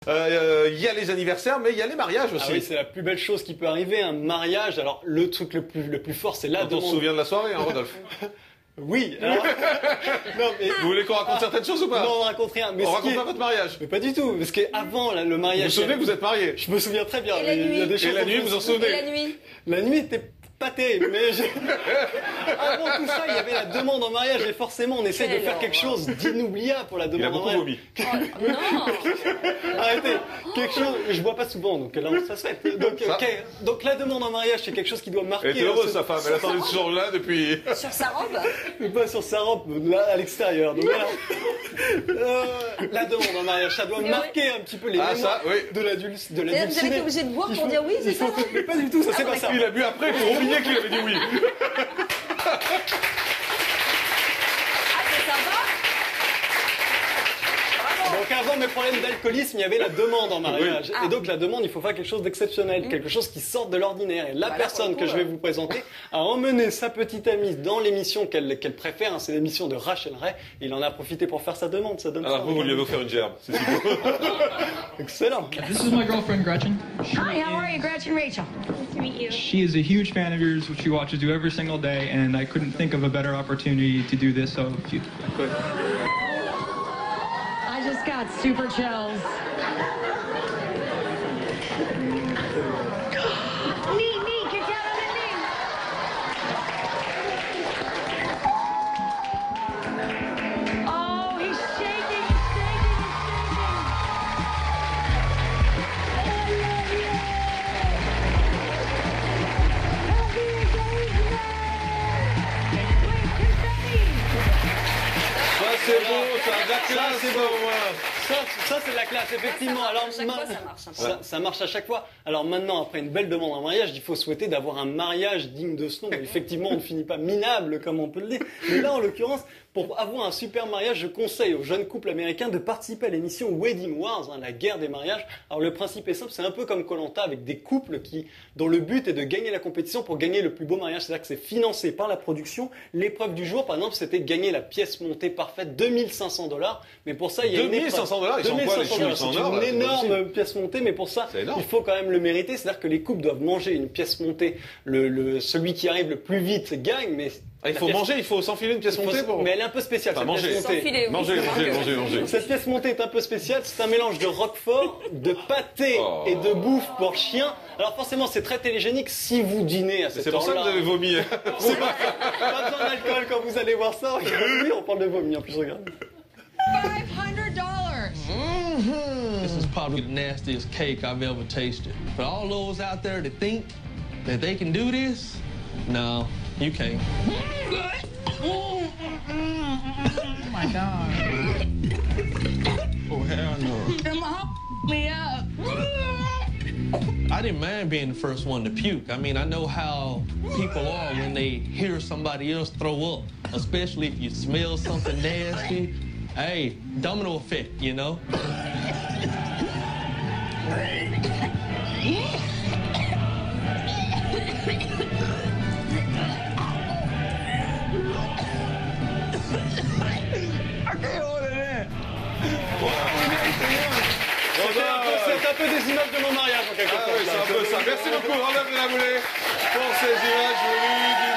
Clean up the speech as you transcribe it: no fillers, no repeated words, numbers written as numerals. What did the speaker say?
Il y a les anniversaires, mais il y a les mariages aussi. Ah oui, c'est la plus belle chose qui peut arriver, un mariage. Alors, le truc le plus fort, c'est la demande. On se souvient de la soirée, hein, Rodolphe? Oui. Alors... non, mais... Vous voulez qu'on raconte certaines choses ou pas? Non, on raconte rien. Mais on raconte pas votre mariage? Mais pas du tout. Parce qu'avant le mariage... Vous vous souvenez que vous êtes marié? Je me souviens très bien. Et la nuit? Il y a des choses Et la nuit, vous en souvenez? Et la nuit? La nuit était pas terrible, mais avant tout ça, il y avait la demande en mariage et forcément, on essaie de faire quelque chose d'inoubliable pour la demande en mariage. Il a beaucoup vomi. Oh, non. Arrêtez, quelque chose. Je bois pas souvent, donc là, ça se fait. Donc la demande en mariage, c'est quelque chose qui doit marquer. Elle était heureuse, sa femme. Elle attendait ce jour-là depuis. Sur sa robe? Pas sur sa robe, là, à l'extérieur. Donc voilà. La demande en mariage, ça doit marquer un petit peu les mémoires de l'adulte. Vous avez été obligé de boire pour dire oui, c'est ça? Mais pas du tout, ça c'est pas ça. Il a bu après pour oublier qu'il avait dit oui. Ah, c'est sympa. Donc avant mes problèmes d'alcoolisme, il y avait la demande en mariage. Et donc la demande, il faut faire quelque chose d'exceptionnel, quelque chose qui sorte de l'ordinaire. Et la personne que je vais vous présenter a emmené sa petite amie dans l'émission qu'elle préfère, hein, c'est l'émission de Rachel Ray. Il en a profité pour faire sa demande. Ça donne alors vous lui avez offert une gerbe, c'est si beau. Excellent. This is my girlfriend Gretchen. Hi, how are you, Gretchen Rachel? Nice to meet you. She is a huge fan of yours, which she watches you every single day, and I couldn't think of a better opportunity to do this, so if you could. I just got super chills. Neat, get down on the knee. Oh, he's shaking. Ça c'est beau, ça a de la classe, c'est beau. Ça c'est de la classe, effectivement. Alors, À chaque fois, ça marche. ça marche à chaque fois. Alors maintenant, après une belle demande en mariage, il faut souhaiter d'avoir un mariage digne de ce nom. Effectivement, on ne finit pas minable, comme on peut le dire. Mais là, en l'occurrence, pour avoir un super mariage, je conseille aux jeunes couples américains de participer à l'émission Wedding Wars, hein, la guerre des mariages. Alors le principe est simple, c'est un peu comme Koh-Lanta avec des couples dont le but est de gagner la compétition pour gagner le plus beau mariage. C'est-à-dire que c'est financé par la production. L'épreuve du jour, par exemple, c'était gagner la pièce montée parfaite, $2500. Mais pour ça, il y a une épreuve. $2500, ils sont quoi, les choux, C'est une énorme pièce montée, mais pour ça, il faut quand même le mériter. C'est-à-dire que les couples doivent manger une pièce montée. Celui qui arrive le plus vite gagne, mais il faut manger, il faut s'enfiler une pièce montée pour... Mais elle est un peu spéciale, cette pièce montée. Manger. Cette pièce montée est un peu spéciale, c'est un mélange de roquefort, de pâté et de bouffe pour chien. Alors forcément, c'est très télégénique si vous dînez à cette heure-là. C'est pour ça que vous avez vomi. C'est pas besoin d'alcool quand vous allez voir ça. Oui, on parle de vomi en plus, regarde. $500. This is probably the nastiest cake I've ever tasted. For all those out there that think that they can do this, no, you can't. Oh my God. Oh, hell no. Me up. I didn't mind being the first one to puke. I mean, I know how people are when they hear somebody else throw up, especially if you smell something nasty. Hey, domino effect, you know? C'est un peu des images de mon mariage en quelque sorte. Ah oui, c'est un peu ça. Merci beaucoup, Rodolphe de la Boulée, pour ces images venues du